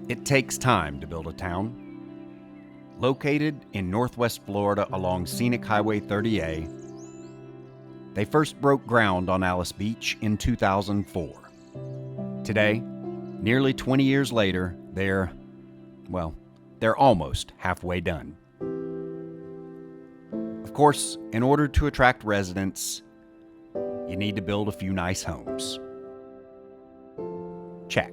It takes time to build a town. Located in northwest Florida along scenic Highway 30A, they first broke ground on Alys Beach in 2004. Today, nearly 20 years later, they're almost halfway done. Of course, in order to attract residents, you need to build a few nice homes. Check.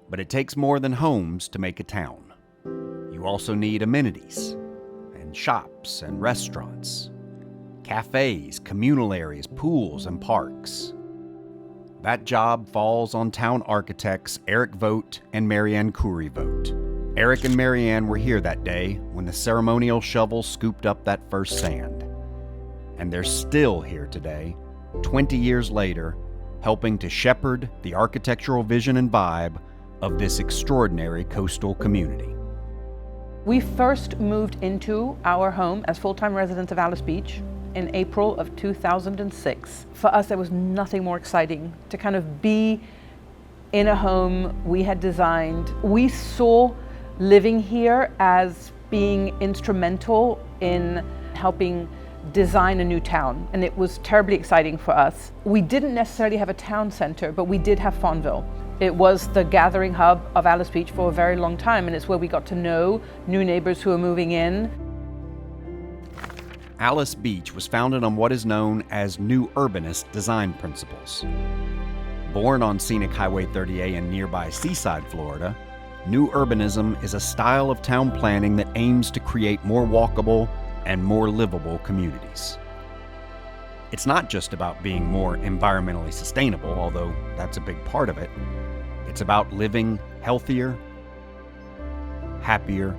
But it takes more than homes to make a town. You also need amenities, and shops and restaurants, cafes, communal areas, pools, and parks. That job falls on town architects Eric Vogt and Marianne Coury Vogt. Eric and Marianne were here that day when the ceremonial shovel scooped up that first sand. And they're still here today, 20 years later, helping to shepherd the architectural vision and vibe of this extraordinary coastal community. We first moved into our home as full-time residents of Alys Beach in April of 2006. For us, there was nothing more exciting to kind of be in a home we had designed. We saw living here as being instrumental in helping design a new town, and it was terribly exciting for us. We didn't necessarily have a town center, but we did have Fonville. It was the gathering hub of Alys Beach for a very long time, and it's where we got to know new neighbors who were moving in. Alys Beach was founded on what is known as new urbanist design principles. Born on scenic Highway 30A in nearby Seaside, Florida, new urbanism is a style of town planning that aims to create more walkable and more livable communities. It's not just about being more environmentally sustainable, although that's a big part of it. It's about living healthier, happier,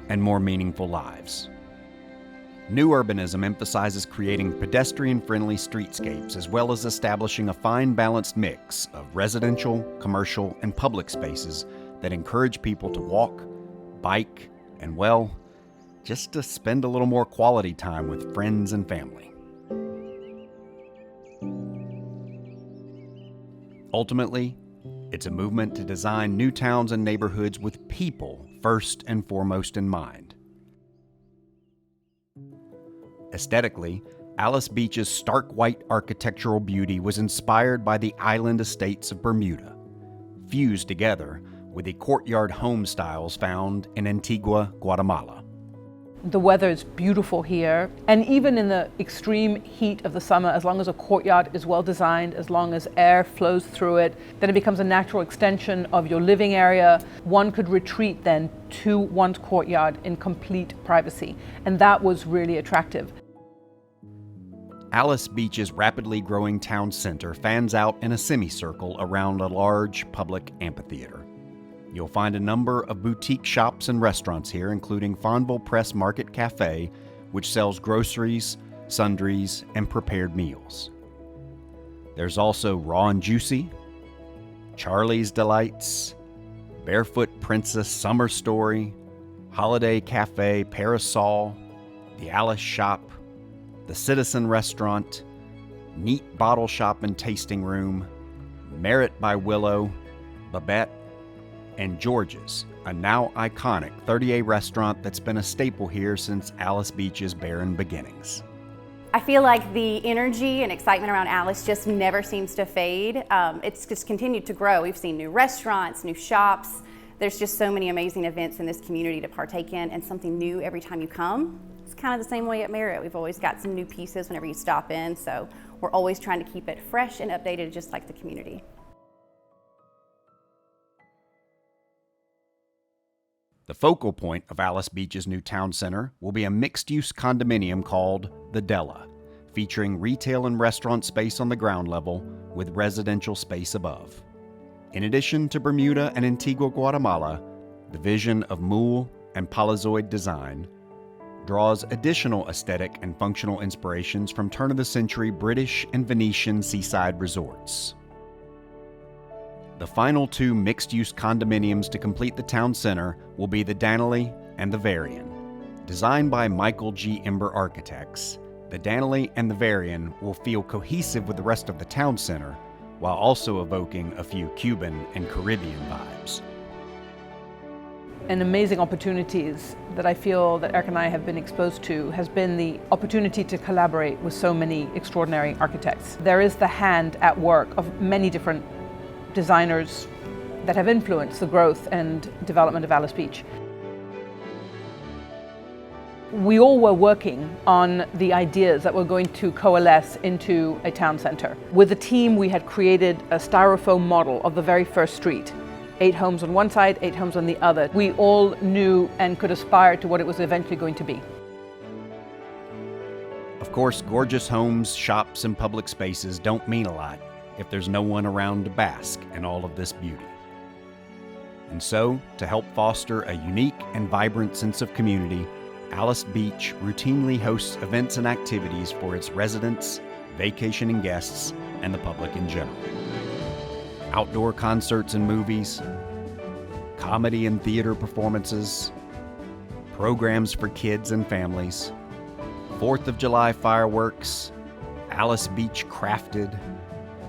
and more meaningful lives. New urbanism emphasizes creating pedestrian-friendly streetscapes as well as establishing a fine balanced mix of residential, commercial, and public spaces that encourage people to walk, bike, and just to spend a little more quality time with friends and family. Ultimately, it's a movement to design new towns and neighborhoods with people first and foremost in mind. Aesthetically, Alys Beach's stark white architectural beauty was inspired by the island estates of Bermuda, fused together with the courtyard home styles found in Antigua, Guatemala. The weather is beautiful here, and even in the extreme heat of the summer, as long as a courtyard is well designed, as long as air flows through it, then it becomes a natural extension of your living area. One could retreat then to one's courtyard in complete privacy, and that was really attractive. Alys Beach's rapidly growing town center fans out in a semicircle around a large public amphitheater. You'll find a number of boutique shops and restaurants here, including Fonville Press Market Cafe, which sells groceries, sundries, and prepared meals. There's also Raw and Juicy, Charlie's Delights, Barefoot Princess Summer Story, Holiday Cafe Parasol, the Alice Shop, the Citizen Restaurant, Neat Bottle Shop and Tasting Room, Merit by Willow, Babette, and George's, a now iconic 30A restaurant that's been a staple here since Alys Beach's barren beginnings. I feel like the energy and excitement around Alys just never seems to fade. It's just continued to grow. We've seen new restaurants, new shops. There's just so many amazing events in this community to partake in, and something new every time you come. It's kind of the same way at Marriott. We've always got some new pieces whenever you stop in, so we're always trying to keep it fresh and updated just like the community. The focal point of Alys Beach's new town center will be a mixed-use condominium called The Della, featuring retail and restaurant space on the ground level with residential space above. In addition to Bermuda and Antigua, Guatemala, the vision of Moule and Palazoid design draws additional aesthetic and functional inspirations from turn-of-the-century British and Venetian seaside resorts. The final two mixed-use condominiums to complete the town center will be the Danelli and the Varian. Designed by Michael G. Ember Architects, the Danelli and the Varian will feel cohesive with the rest of the town center while also evoking a few Cuban and Caribbean vibes. And amazing opportunities that I feel that Eric and I have been exposed to has been the opportunity to collaborate with so many extraordinary architects. There is the hand at work of many different designers that have influenced the growth and development of Alys Beach. We all were working on the ideas that were going to coalesce into a town center. With the team, we had created a styrofoam model of the very first street. 8 homes on one side, 8 homes on the other. We all knew and could aspire to what it was eventually going to be. Of course, gorgeous homes, shops, and public spaces don't mean a lot if there's no one around to bask in all of this beauty. And so, to help foster a unique and vibrant sense of community, Alys Beach routinely hosts events and activities for its residents, vacationing guests, and the public in general. Outdoor concerts and movies, comedy and theater performances, programs for kids and families, 4th of July fireworks, Alys Beach Crafted,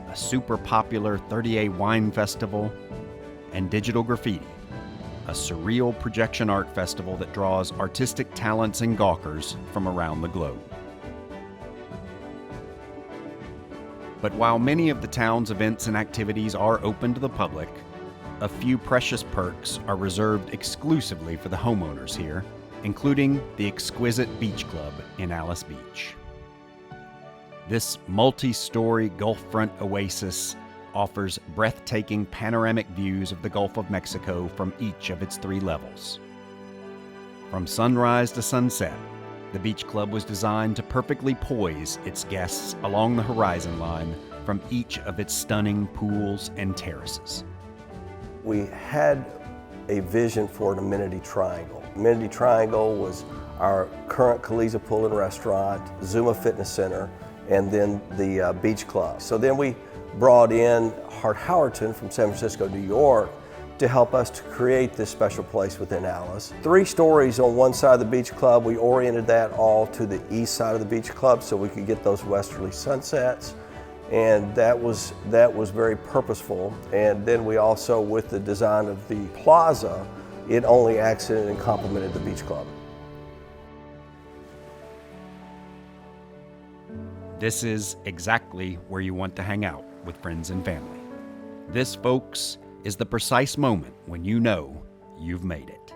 a super popular 30A wine festival, and digital graffiti, a surreal projection art festival that draws artistic talents and gawkers from around the globe. But while many of the town's events and activities are open to the public, a few precious perks are reserved exclusively for the homeowners here, including the exquisite beach club in Alys Beach. This multi-story Gulf-front oasis offers breathtaking panoramic views of the Gulf of Mexico from each of its 3 levels. From sunrise to sunset, the Beach Club was designed to perfectly poise its guests along the horizon line from each of its stunning pools and terraces. We had a vision for an amenity triangle. Amenity triangle was our current Kaliza Pool and Restaurant, Zuma Fitness Center, and then the Beach Club. So then we brought in Hart Howerton from San Francisco, New York, to help us to create this special place within Alys. 3 stories on one side of the Beach Club. We oriented that all to the east side of the Beach Club so we could get those westerly sunsets, and that was very purposeful. And then we also, with the design of the plaza, it only accented and complemented the Beach Club. This is exactly where you want to hang out with friends and family. This, folks, is the precise moment when you know you've made it.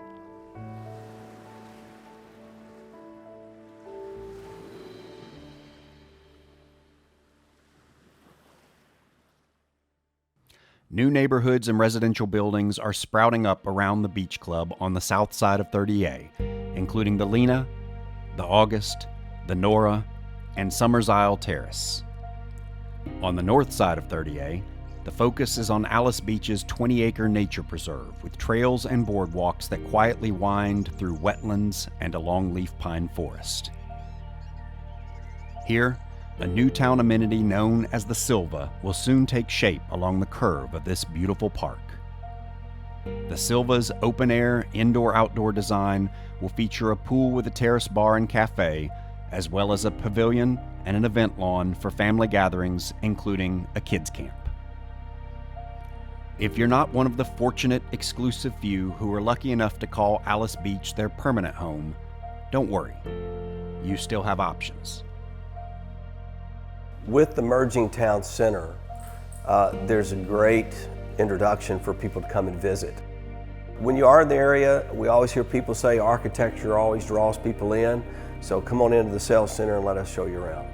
New neighborhoods and residential buildings are sprouting up around the Beach Club on the south side of 30A, including the Lena, the August, the Nora, and Summers Isle Terrace. On the north side of 30A, the focus is on Alys Beach's 20-acre nature preserve with trails and boardwalks that quietly wind through wetlands and a longleaf pine forest. Here, a new town amenity known as the Silva will soon take shape along the curve of this beautiful park. The Silva's open-air, indoor-outdoor design will feature a pool with a terrace bar and cafe, as well as a pavilion and an event lawn for family gatherings, including a kids' camp. If you're not one of the fortunate, exclusive few who are lucky enough to call Alys Beach their permanent home, don't worry. You still have options. With the merging town center, there's a great introduction for people to come and visit. When you are in the area, we always hear people say architecture always draws people in, so come on into the sales center and let us show you around.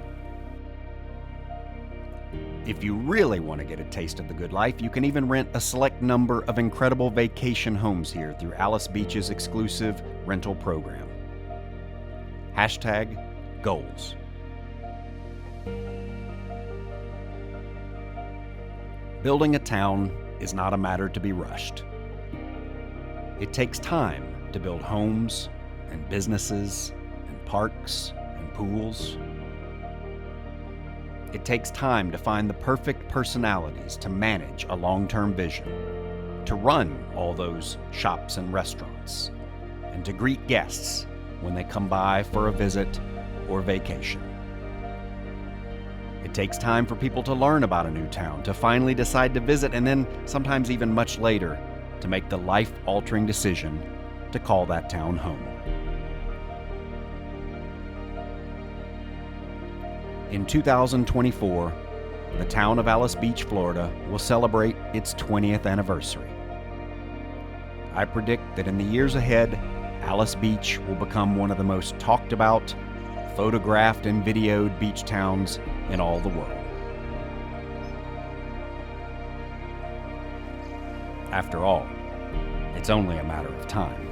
If you really want to get a taste of the good life, you can even rent a select number of incredible vacation homes here through Alys Beach's exclusive rental program. #goals. Building a town is not a matter to be rushed. It takes time to build homes and businesses and parks and pools. It takes time to find the perfect personalities to manage a long-term vision, to run all those shops and restaurants, and to greet guests when they come by for a visit or vacation. It takes time for people to learn about a new town, to finally decide to visit, and then sometimes even much later, to make the life-altering decision to call that town home. In 2024, the town of Alys Beach, Florida will celebrate its 20th anniversary. I predict that in the years ahead, Alys Beach will become one of the most talked about, photographed and videoed beach towns in all the world. After all, it's only a matter of time.